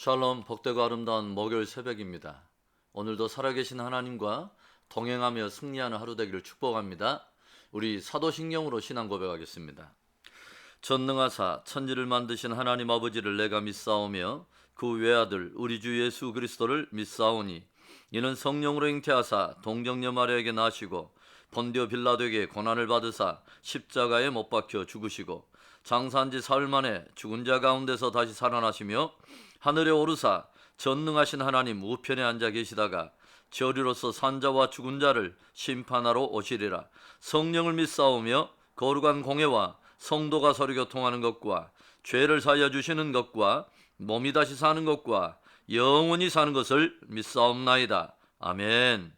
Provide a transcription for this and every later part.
샬롬, 복되고 아름다운 목요일 새벽입니다. 오늘도 살아계신 하나님과 동행하며 승리하는 하루 되기를 축복합니다. 우리 사도신경으로 신앙 고백하겠습니다. 전능하사 천지를 만드신 하나님 아버지를 내가 믿사오며 그 외아들 우리 주 예수 그리스도를 믿사오니 이는 성령으로 잉태하사 동정녀 마리아에게 나시고 본디오 빌라도에게 고난을 받으사 십자가에 못 박혀 죽으시고 장사한 지 사흘 만에 죽은 자 가운데서 다시 살아나시며 하늘에 오르사 전능하신 하나님 우편에 앉아 계시다가 저리로서 산자와 죽은 자를 심판하러 오시리라. 성령을 믿사오며 거룩한 공회와 성도가 서로 교통하는 것과 죄를 사하여 주시는 것과 몸이 다시 사는 것과 영원히 사는 것을 믿사옵나이다. 아멘.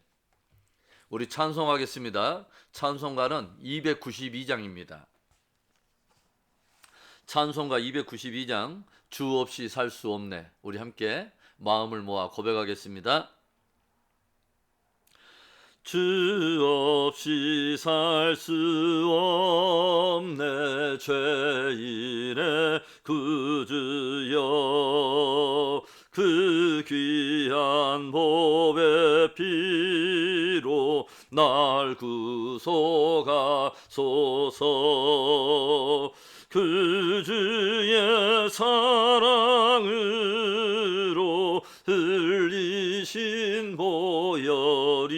우리 찬송하겠습니다. 찬송가는 292장입니다. 찬송가 292장 주 없이 살 수 없네. 우리 함께 마음을 모아 고백하겠습니다. 주 없이 살 수 없네 죄인의 구주여 그 귀한 보배 피로 날 구속하소서 그 주의 사랑으로 흘리신 보혈이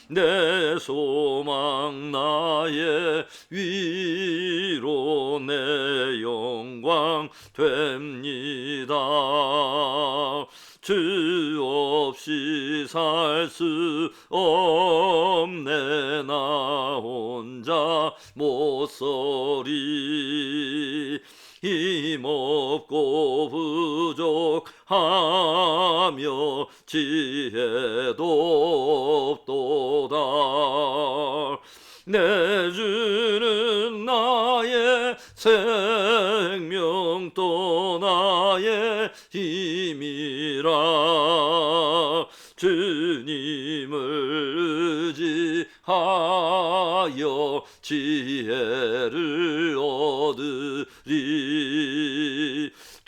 내 소망 나의 위로 내 영광 됩니다. 주 없이 살 수 없네 나 혼자 못 서리 힘없고 부족하며 지혜도 없도다 내 주는 나의 생명 또 나의 힘이라 주님을 의지하여 지혜를 얻으리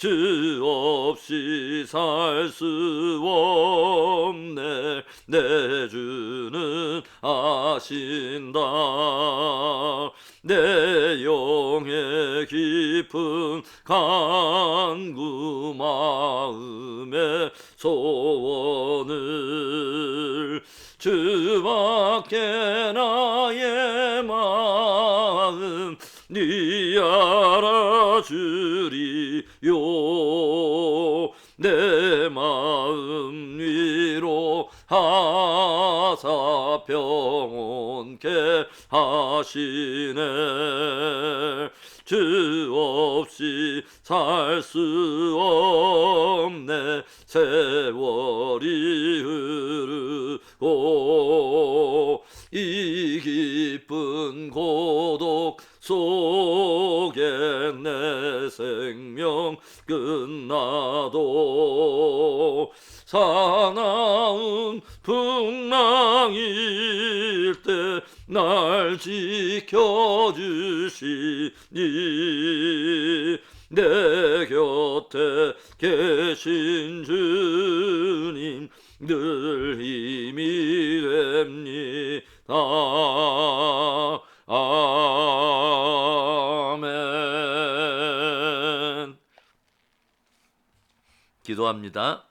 주 없이 살 수 없네 내 주는 아신다 내 영의 깊은 간구 마음의 소원을 주밖에 나의 마음 네 알아주리요 내 마음 위로 하사 평온케 하시네 주 없이 살 수 없네 세월이 흐르고 이 깊은 고독 속에 내 생명 끝나도 사나운 풍랑일 때 날 지켜주시니 내 곁에 계신 주님 늘 힘이 됩니다. 아멘. 기도합니다.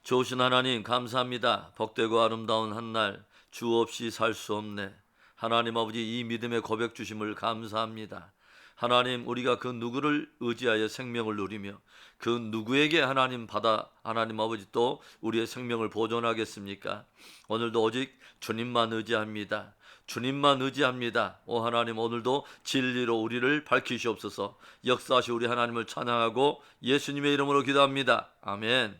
좋으신 하나님 감사합니다. 복되고 아름다운 한날 주 없이 살 수 없네. 하나님 아버지 이 믿음의 고백 주심을 감사합니다. 하나님 우리가 그 누구를 의지하여 생명을 누리며 그 누구에게 하나님 아버지 또 우리의 생명을 보존하겠습니까? 오늘도 오직 주님만 의지합니다. 주님만 의지합니다. 오 하나님 오늘도 진리로 우리를 밝히시옵소서. 역사하시 우리 하나님을 찬양하고 예수님의 이름으로 기도합니다. 아멘.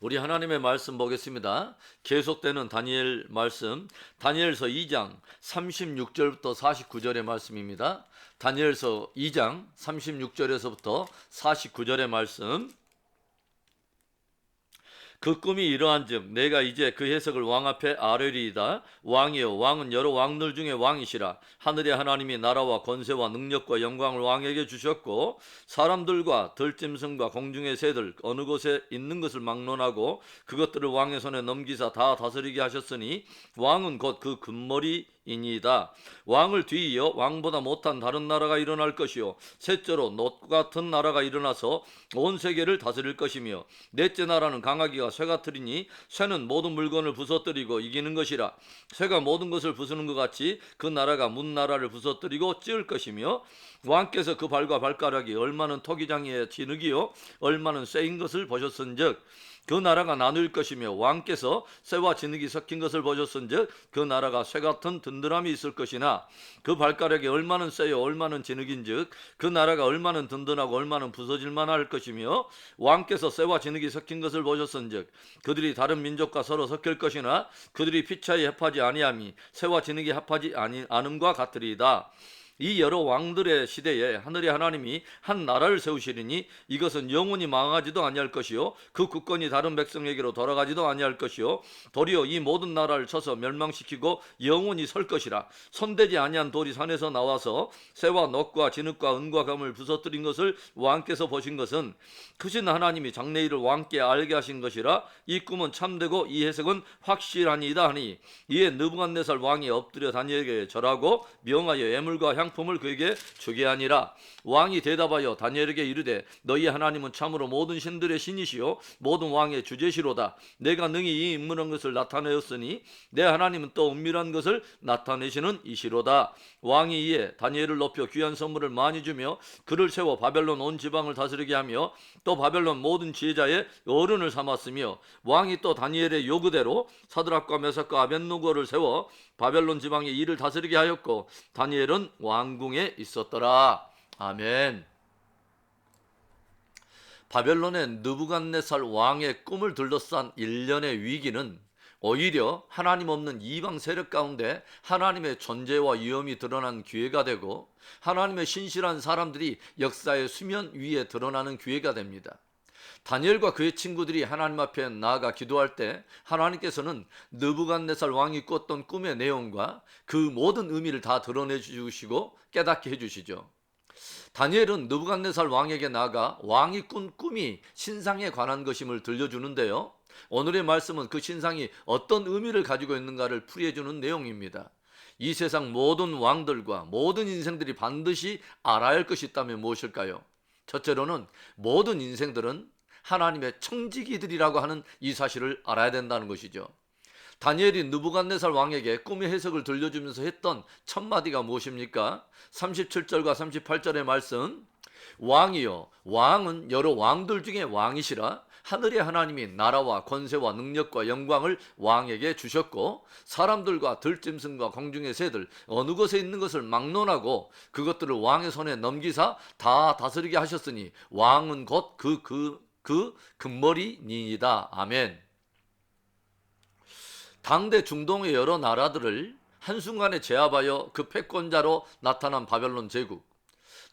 우리 하나님의 말씀 보겠습니다. 계속되는 다니엘 말씀, 다니엘서 2장 36절부터 49절의 말씀입니다. 다니엘서 2장 36절에서부터 49절의 말씀. 그 꿈이 이러한즉 내가 이제 그 해석을 왕 앞에 아뢰리이다. 왕이여, 왕은 여러 왕들 중에 왕이시라. 하늘의 하나님이 나라와 권세와 능력과 영광을 왕에게 주셨고 사람들과 들짐승과 공중의 새들 어느 곳에 있는 것을 막론하고 그것들을 왕의 손에 넘기사 다 다스리게 하셨으니 왕은 곧 그 금머리이니이다. 왕을 뒤이어 왕보다 못한 다른 나라가 일어날 것이요 셋째로 놋 같은 나라가 일어나서 온 세계를 다스릴 것이며 넷째 나라는 강하기가 쇠 같으리니 쇠는 모든 물건을 부서뜨리고 이기는 것이라. 쇠가 모든 것을 부수는 것 같이 그 나라가 문 나라를 부서뜨리고 찌을 것이며 왕께서 그 발과 발가락이 얼마는 토기장이의 진흙이요 얼마는 쇠인 것을 보셨은즉 그 나라가 나눌 것이며 왕께서 쇠와 진흙이 섞인 것을 보셨은즉 그 나라가 쇠 같은 든든함이 있을 것이나 그 발가락이 얼마는 쇠요 얼마는 진흙인즉 그 나라가 얼마는 든든하고 얼마는 부서질만 할 것이며 왕께서 쇠와 진흙이 섞인 것을 보셨은즉 그들이 다른 민족과 서로 섞일 것이나 그들이 피차에 합하지 아니함이 쇠와 진흙이 합하지 않음과 같으리이다. 이 여러 왕들의 시대에 하늘의 하나님이 한 나라를 세우시리니 이것은 영원히 망하지도 아니할 것이요 그 국권이 다른 백성에게로 돌아가지도 아니할 것이요 도리어 이 모든 나라를 쳐서 멸망시키고 영원히 설 것이라. 손대지 아니한 돌이 산에서 나와서 쇠와 놋과 진흙과 은과 금을 부서뜨린 것을 왕께서 보신 것은 크신 하나님이 장래일을 왕께 알게 하신 것이라. 이 꿈은 참되고 이 해석은 확실하니이다 하니 이에 느부갓네살 왕이 엎드려 다니엘에게 절하고 명하여 예물과 향품을 그에게 주게 하니라. 왕이 대답하여 다니엘에게 이르되 너희 하나님은 참으로 모든 신들의 신이시요 모든 왕의 주제시로다. 내가 능히 이 은밀한 것을 나타내었으니 내 하나님은 또 은밀한 것을 나타내시는 이시로다. 왕이 이에 다니엘을 높여 귀한 선물을 많이 주며 그를 세워 바벨론 온 지방을 다스리게 하며 또 바벨론 모든 지혜자의 어른을 삼았으며 왕이 또 다니엘의 요구대로 사드락과 메삭과 아벳느고를 세워 바벨론 지방의 일을 다스리게 하였고 다니엘은 왕궁에 있었더라. 아멘. 바벨론의 느부갓네살 왕의 꿈을 둘러싼 일련의 위기는 오히려 하나님 없는 이방 세력 가운데 하나님의 존재와 위엄이 드러난 기회가 되고 하나님의 신실한 사람들이 역사의 수면 위에 드러나는 기회가 됩니다. 다니엘과 그의 친구들이 하나님 앞에 나아가 기도할 때 하나님께서는 느부갓네살 왕이 꿨던 꿈의 내용과 그 모든 의미를 다 드러내 주시고 깨닫게 해주시죠. 다니엘은 느부갓네살 왕에게 나아가 왕이 꾼 꿈이 신상에 관한 것임을 들려주는데요. 오늘의 말씀은 그 신상이 어떤 의미를 가지고 있는가를 풀이해주는 내용입니다. 이 세상 모든 왕들과 모든 인생들이 반드시 알아야 할 것이 있다면 무엇일까요? 첫째로는 모든 인생들은 하나님의 청지기들이라고 하는 이 사실을 알아야 된다는 것이죠. 다니엘이 느부갓네살 왕에게 꿈의 해석을 들려주면서 했던 첫 마디가 무엇입니까? 37절과 38절의 말씀, 왕이여, 왕은 여러 왕들 중에 왕이시라. 하늘의 하나님이 나라와 권세와 능력과 영광을 왕에게 주셨고 사람들과 들짐승과 공중의 새들 어느 곳에 있는 것을 막론하고 그것들을 왕의 손에 넘기사 다 다스리게 하셨으니 왕은 곧 그 금머리니이다. 아멘. 당대 중동의 여러 나라들을 한순간에 제압하여 그 패권자로 나타난 바벨론 제국.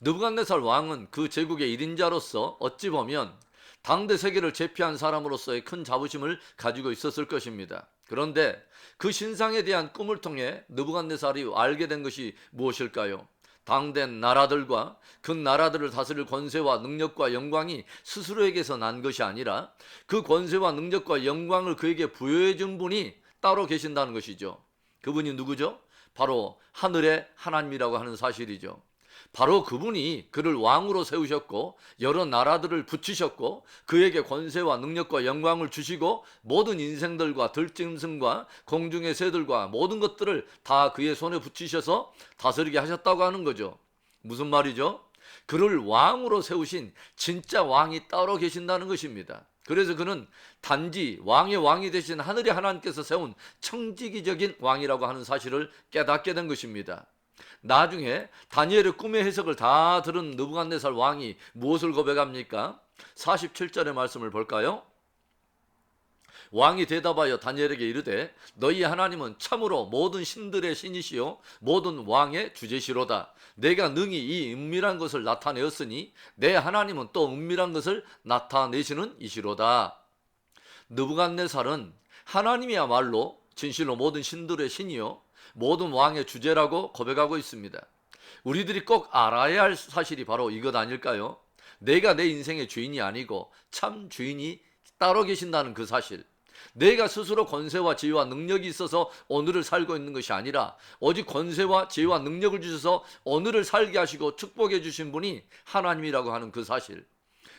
느부갓네살 왕은 그 제국의 1인자로서 어찌 보면 당대 세계를 제패한 사람으로서의 큰 자부심을 가지고 있었을 것입니다. 그런데 그 신상에 대한 꿈을 통해 느부갓네살이 알게 된 것이 무엇일까요? 당대 나라들과 그 나라들을 다스릴 권세와 능력과 영광이 스스로에게서 난 것이 아니라 그 권세와 능력과 영광을 그에게 부여해 준 분이 따로 계신다는 것이죠. 그분이 누구죠? 바로 하늘의 하나님이라고 하는 사실이죠. 바로 그분이 그를 왕으로 세우셨고 여러 나라들을 붙이셨고 그에게 권세와 능력과 영광을 주시고 모든 인생들과 들짐승과 공중의 새들과 모든 것들을 다 그의 손에 붙이셔서 다스리게 하셨다고 하는 거죠. 무슨 말이죠? 그를 왕으로 세우신 진짜 왕이 따로 계신다는 것입니다. 그래서 그는 단지 왕의 왕이 되신 하늘의 하나님께서 세운 청지기적인 왕이라고 하는 사실을 깨닫게 된 것입니다. 나중에 다니엘의 꿈의 해석을 다 들은 느부갓네살 왕이 무엇을 고백합니까? 47절의 말씀을 볼까요? 왕이 대답하여 다니엘에게 이르되 너희 하나님은 참으로 모든 신들의 신이시요 모든 왕의 주제시로다. 내가 능히 이 은밀한 것을 나타내었으니 내 하나님은 또 은밀한 것을 나타내시는 이시로다. 느부갓네살은 하나님이야말로 진실로 모든 신들의 신이요 모든 왕의 주제라고 고백하고 있습니다. 우리들이 꼭 알아야 할 사실이 바로 이것 아닐까요? 내가 내 인생의 주인이 아니고 참 주인이 따로 계신다는 그 사실. 내가 스스로 권세와 지혜와 능력이 있어서 오늘을 살고 있는 것이 아니라 오직 권세와 지혜와 능력을 주셔서 오늘을 살게 하시고 축복해 주신 분이 하나님이라고 하는 그 사실.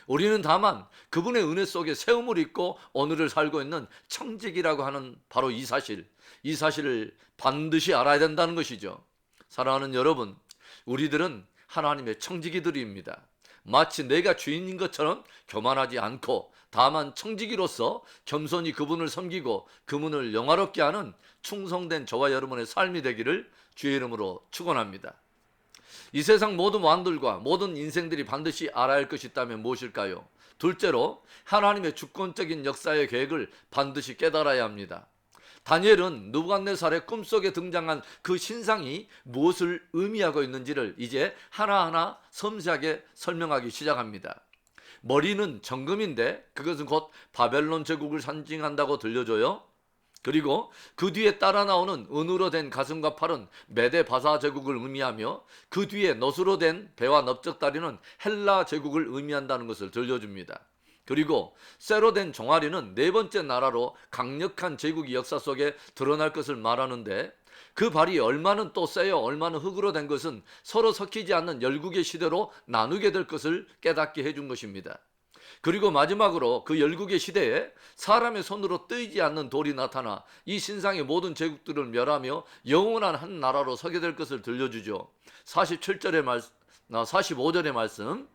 우리는 다만 그분의 은혜 속에 세움을 입고 오늘을 살고 있는 청직이라고 하는 바로 이 사실을 반드시 알아야 된다는 것이죠. 사랑하는 여러분, 우리들은 하나님의 청지기들입니다. 마치 내가 주인인 것처럼 교만하지 않고 다만 청지기로서 겸손히 그분을 섬기고 그분을 영화롭게 하는 충성된 저와 여러분의 삶이 되기를 주의 이름으로 축원합니다. 이 세상 모든 왕들과 모든 인생들이 반드시 알아야 할 것이 있다면 무엇일까요? 둘째로 하나님의 주권적인 역사의 계획을 반드시 깨달아야 합니다. 다니엘은 느부갓네살의 꿈속에 등장한 그 신상이 무엇을 의미하고 있는지를 이제 하나하나 섬세하게 설명하기 시작합니다. 머리는 정금인데 그것은 곧 바벨론 제국을 상징한다고 들려줘요. 그리고 그 뒤에 따라 나오는 은으로 된 가슴과 팔은 메데 바사 제국을 의미하며 그 뒤에 놋으로 된 배와 넓적다리는 헬라 제국을 의미한다는 것을 들려줍니다. 그리고 쇠로 된 종아리는 네 번째 나라로 강력한 제국이 역사 속에 드러날 것을 말하는데 그 발이 얼마는 또 쇠요 얼마는 흙으로 된 것은 서로 섞이지 않는 열국의 시대로 나누게 될 것을 깨닫게 해준 것입니다. 그리고 마지막으로 그 열국의 시대에 사람의 손으로 뜨이지 않는 돌이 나타나 이 신상의 모든 제국들을 멸하며 영원한 한 나라로 서게 될 것을 들려주죠. 45절의 말씀,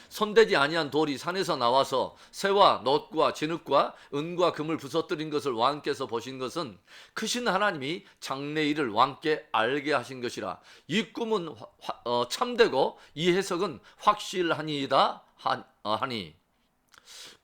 손대지 아니한 돌이 산에서 나와서 쇠와 놋과 진흙과 은과 금을 부서뜨린 것을 왕께서 보신 것은 크신 하나님이 장래일을 왕께 알게 하신 것이라. 이 꿈은 참되고 이 해석은 확실하니이다 하니.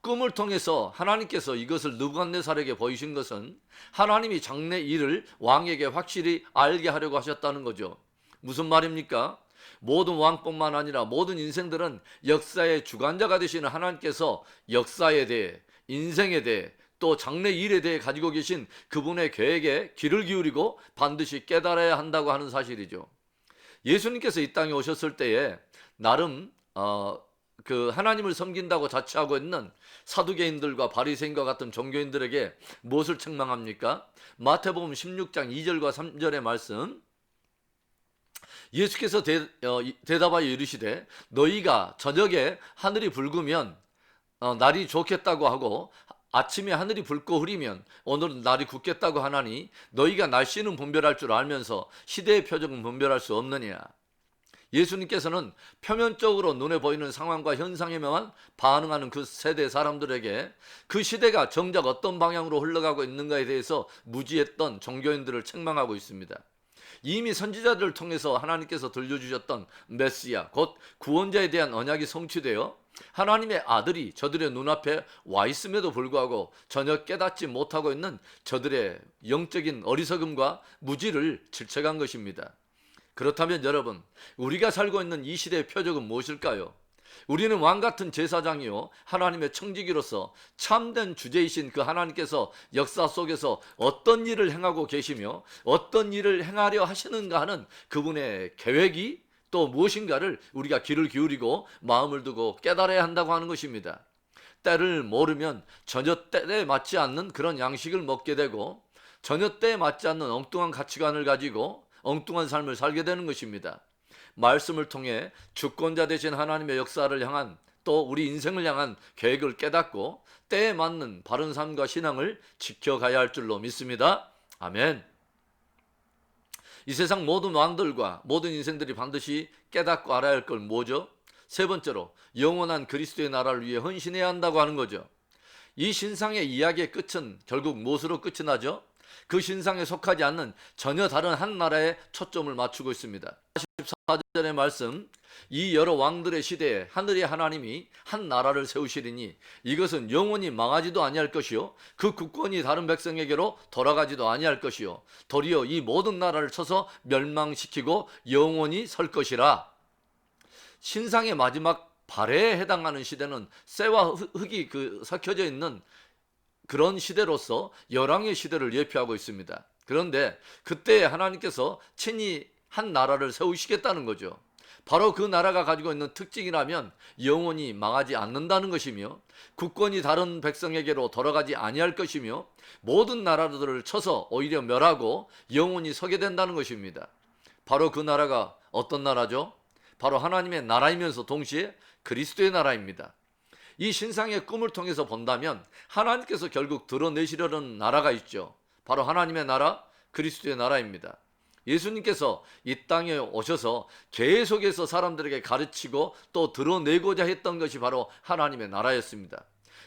꿈을 통해서 하나님께서 이것을 느부갓네살에게 보이신 것은 하나님이 장래일을 왕에게 확실히 알게 하려고 하셨다는 거죠. 무슨 말입니까? 모든 왕뿐만 아니라 모든 인생들은 역사의 주관자가 되시는 하나님께서 역사에 대해, 인생에 대해, 또 장래일에 대해 가지고 계신 그분의 계획에 귀를 기울이고 반드시 깨달아야 한다고 하는 사실이죠. 예수님께서 이 땅에 오셨을 때에 나름 그 하나님을 섬긴다고 자처하고 있는 사두개인들과 바리새인과 같은 종교인들에게 무엇을 책망합니까? 마태복음 16장 2절과 3절의 말씀, 예수께서 대답하여 이르시되 너희가 저녁에 하늘이 붉으면 날이 좋겠다고 하고 아침에 하늘이 붉고 흐리면 오늘은 날이 굳겠다고 하나니 너희가 날씨는 분별할 줄 알면서 시대의 표적은 분별할 수 없느냐. 예수님께서는 표면적으로 눈에 보이는 상황과 현상에만 반응하는 그 세대 사람들에게 그 시대가 정작 어떤 방향으로 흘러가고 있는가에 대해서 무지했던 종교인들을 책망하고 있습니다. 이미 선지자들을 통해서 하나님께서 들려주셨던 메시아, 곧 구원자에 대한 언약이 성취되어 하나님의 아들이 저들의 눈앞에 와 있음에도 불구하고 전혀 깨닫지 못하고 있는 저들의 영적인 어리석음과 무지를 질책한 것입니다. 그렇다면 여러분, 우리가 살고 있는 이 시대의 표적은 무엇일까요? 우리는 왕같은 제사장이요 하나님의 청지기로서 참된 주제이신 그 하나님께서 역사 속에서 어떤 일을 행하고 계시며 어떤 일을 행하려 하시는가 하는 그분의 계획이 또 무엇인가를 우리가 귀를 기울이고 마음을 두고 깨달아야 한다고 하는 것입니다. 때를 모르면 전혀 때에 맞지 않는 그런 양식을 먹게 되고 전혀 때에 맞지 않는 엉뚱한 가치관을 가지고 엉뚱한 삶을 살게 되는 것입니다. 말씀을 통해 주권자 되신 하나님의 역사를 향한 또 우리 인생을 향한 계획을 깨닫고 때에 맞는 바른 삶과 신앙을 지켜가야 할 줄로 믿습니다. 아멘. 이 세상 모든 왕들과 모든 인생들이 반드시 깨닫고 알아야 할 걸 뭐죠? 세 번째로 영원한 그리스도의 나라를 위해 헌신해야 한다고 하는 거죠. 이 신상의 이야기의 끝은 결국 무엇으로 끝이 나죠? 그 신상에 속하지 않는 전혀 다른 한 나라에 초점을 맞추고 있습니다. 44절의 말씀, 이 여러 왕들의 시대에 하늘의 하나님이 한 나라를 세우시리니 이것은 영원히 망하지도 아니할 것이요 그 국권이 다른 백성에게로 돌아가지도 아니할 것이요 도리어 이 모든 나라를 쳐서 멸망시키고 영원히 설 것이라. 신상의 마지막 발해에 해당하는 시대는 쇠와 흙이 섞여져 있는 그런 시대로서 열왕의 시대를 예표하고 있습니다. 그런데 그때 하나님께서 친히 한 나라를 세우시겠다는 거죠. 바로 그 나라가 가지고 있는 특징이라면 영원히 망하지 않는다는 것이며, 국권이 다른 백성에게로 돌아가지 아니할 것이며, 모든 나라들을 쳐서 오히려 멸하고 영원히 서게 된다는 것입니다. 바로 그 나라가 어떤 나라죠? 바로 하나님의 나라이면서 동시에 그리스도의 나라입니다. 이 신상의 꿈을 통해서 본다면 하나님께서 결국 드러내시려는 나라가 있죠. 바로 하나님의 나라, 그리스도의 나라입니다. 예수님께서 이 땅에 오셔서 계속해서 사람들에게 가르치고 또 드러내고자 했던 것이 바로 하나님의 나라였습니다.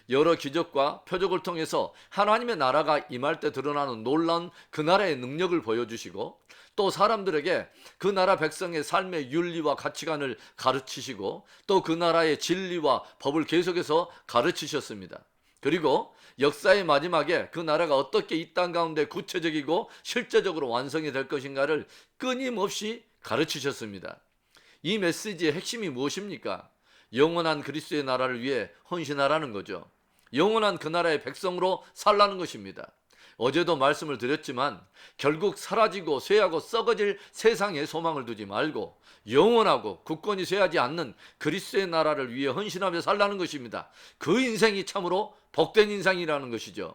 여러 기적과 표적을 통해서 하나님의 나라가 임할 때 드러나는 놀라운 그 나라의 능력을 보여주시고, 또 사람들에게 그 나라 백성의 삶의 윤리와 가치관을 가르치시고, 또 그 나라의 진리와 법을 계속해서 가르치셨습니다. 그리고 역사의 마지막에 그 나라가 어떻게 이 땅 가운데 구체적이고 실제적으로 완성이 될 것인가를 끊임없이 가르치셨습니다. 이 메시지의 핵심이 무엇입니까? 영원한 그리스도의 나라를 위해 헌신하라는 거죠. 영원한 그 나라의 백성으로 살라는 것입니다. 어제도 말씀을 드렸지만 결국 사라지고 쇠하고 썩어질 세상에 소망을 두지 말고 영원하고 굳건히 쇠하지 않는 그리스도의 나라를 위해 헌신하며 살라는 것입니다. 그 인생이 참으로 복된 인생이라는 것이죠.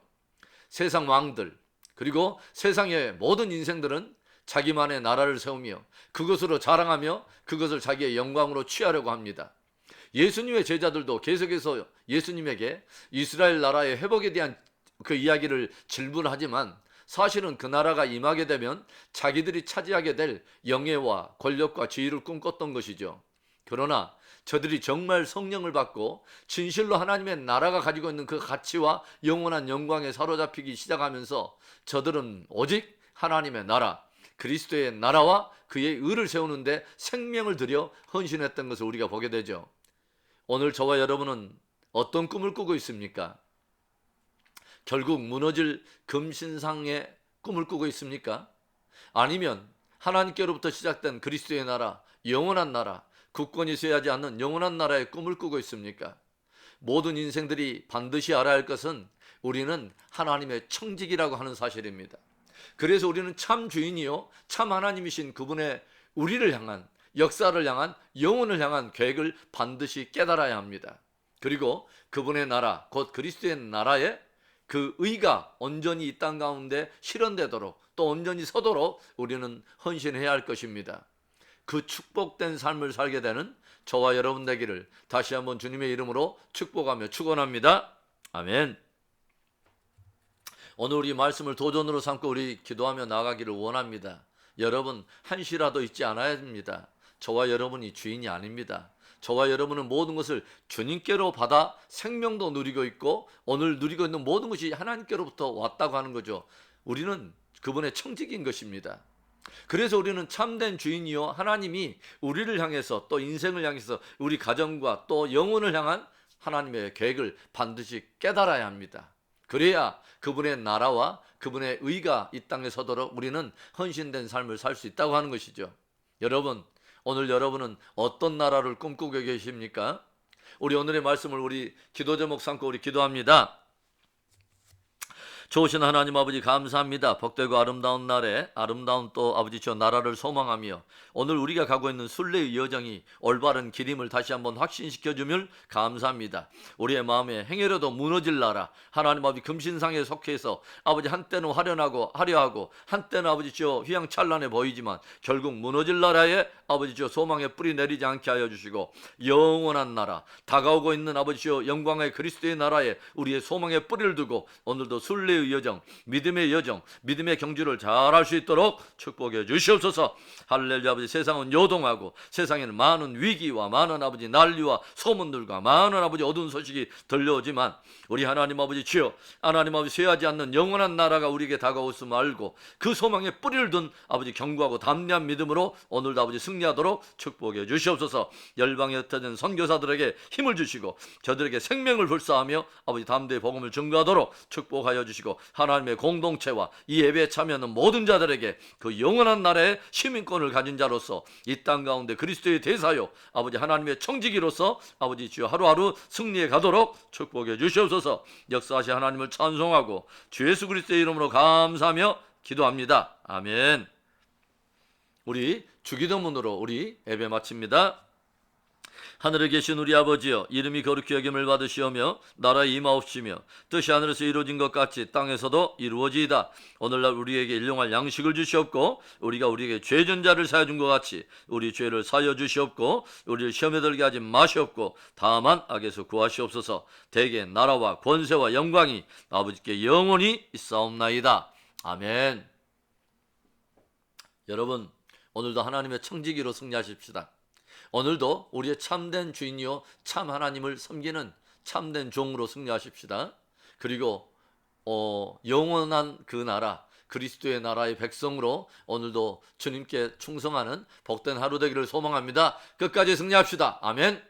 세상 왕들, 그리고 세상의 모든 인생들은 자기만의 나라를 세우며 그것으로 자랑하며 그것을 자기의 영광으로 취하려고 합니다. 예수님의 제자들도 계속해서 예수님에게 이스라엘 나라의 회복에 대한 그 이야기를 질문하지만, 사실은 그 나라가 임하게 되면 자기들이 차지하게 될 영예와 권력과 지위를 꿈꿨던 것이죠. 그러나 저들이 정말 성령을 받고 진실로 하나님의 나라가 가지고 있는 그 가치와 영원한 영광에 사로잡히기 시작하면서 저들은 오직 하나님의 나라, 그리스도의 나라와 그의 의를 세우는데 생명을 들여 헌신했던 것을 우리가 보게 되죠. 오늘 저와 여러분은 어떤 꿈을 꾸고 있습니까? 결국 무너질 금신상의 꿈을 꾸고 있습니까? 아니면 하나님께로부터 시작된 그리스도의 나라, 영원한 나라, 굳건히 쇠하지 않는 영원한 나라의 꿈을 꾸고 있습니까? 모든 인생들이 반드시 알아야 할 것은 우리는 하나님의 청직이라고 하는 사실입니다. 그래서 우리는 참 주인이요 참 하나님이신 그분의 우리를 향한, 역사를 향한, 영혼을 향한 계획을 반드시 깨달아야 합니다. 그리고 그분의 나라, 곧 그리스도의 나라에 그 의가 온전히 이 땅 가운데 실현되도록, 또 온전히 서도록 우리는 헌신해야 할 것입니다. 그 축복된 삶을 살게 되는 저와 여러분 되기를 다시 한번 주님의 이름으로 축복하며 축원합니다. 아멘. 오늘 우리 말씀을 도전으로 삼고 우리 기도하며 나가기를 원합니다. 여러분 한시라도 잊지 않아야 합니다. 저와 여러분이 주인이 아닙니다. 저와 여러분은 모든 것을 주님께로 받아 생명도 누리고 있고 오늘 누리고 있는 모든 것이 하나님께로부터 왔다고 하는 거죠. 우리는 그분의 청직인 것입니다. 그래서 우리는 참된 주인이요 하나님이 우리를 향해서 또 인생을 향해서 우리 가정과 또 영혼을 향한 하나님의 계획을 반드시 깨달아야 합니다. 그래야 그분의 나라와 그분의 의가 이 땅에 서도록 우리는 헌신된 삶을 살 수 있다고 하는 것이죠. 여러분, 오늘 여러분은 어떤 나라를 꿈꾸고 계십니까? 우리 오늘의 말씀을 우리 기도 제목 삼고 우리 기도합니다. 좋으신 하나님 아버지 감사합니다. 복되고 아름다운 날에 아름다운 또 아버지 저 나라를 소망하며 오늘 우리가 가고 있는 순례의 여정이 올바른 길임을 다시 한번 확신시켜 주면 감사합니다. 우리의 마음에 행여라도 무너질 나라, 하나님 아버지 금신상에 속해서 아버지 한때는 화려하고 한때는 아버지 저 휘황찬란해 보이지만 결국 무너질 나라에 아버지 저 소망의 뿌리 내리지 않게 하여 주시고 영원한 나라, 다가오고 있는 아버지 저 영광의 그리스도의 나라에 우리의 소망의 뿌리를 두고 오늘도 순례의 여정, 믿음의 여정, 믿음의 경주를 잘할 수 있도록 축복해 주시옵소서. 할렐루야. 아버지 세상은 요동하고 세상에는 많은 위기와 많은 아버지 난리와 소문들과 많은 아버지 어두운 소식이 들려오지만 우리 하나님 아버지 주여, 하나님 아버지 쇠하지 않는 영원한 나라가 우리에게 다가오심을 알고 그 소망에 뿌리를 둔 아버지 견고하고 담대한 믿음으로 오늘도 아버지 승리하도록 축복해 주시옵소서. 열방에 흩어진 선교사들에게 힘을 주시고 저들에게 생명을 불사하며 아버지 담대히 복음을 증거하도록 축복하여 주시고 주시고 하나님의 공동체와 이 예배에 참여하는 모든 자들에게 그 영원한 나라의 시민권을 가진 자로서 이 땅 가운데 그리스도의 대사요 아버지 하나님의 청지기로서 아버지 주여 하루하루 승리해 가도록 축복해 주시옵소서. 역사하신 하나님을 찬송하고 주 예수 그리스도의 이름으로 감사하며 기도합니다. 아멘. 우리 주기도문으로 우리 예배 마칩니다. 하늘에 계신 우리 아버지여, 이름이 거룩히 여김을 받으시오며 나라의 임하옵시며 뜻이 하늘에서 이루어진 것 같이 땅에서도 이루어지이다. 오늘날 우리에게 일용할 양식을 주시옵고 우리가 우리에게 죄진 자를 사여 준 것 같이 우리 죄를 사여 주시옵고 우리를 시험에 들게 하지 마시옵고 다만 악에서 구하시옵소서. 대개 나라와 권세와 영광이 아버지께 영원히 있사옵나이다. 아멘. 여러분, 오늘도 하나님의 청지기로 승리하십시다. 오늘도 우리의 참된 주인이요 참 하나님을 섬기는 참된 종으로 승리하십시다. 그리고 영원한 그 나라 그리스도의 나라의 백성으로 오늘도 주님께 충성하는 복된 하루 되기를 소망합니다. 끝까지 승리합시다. 아멘.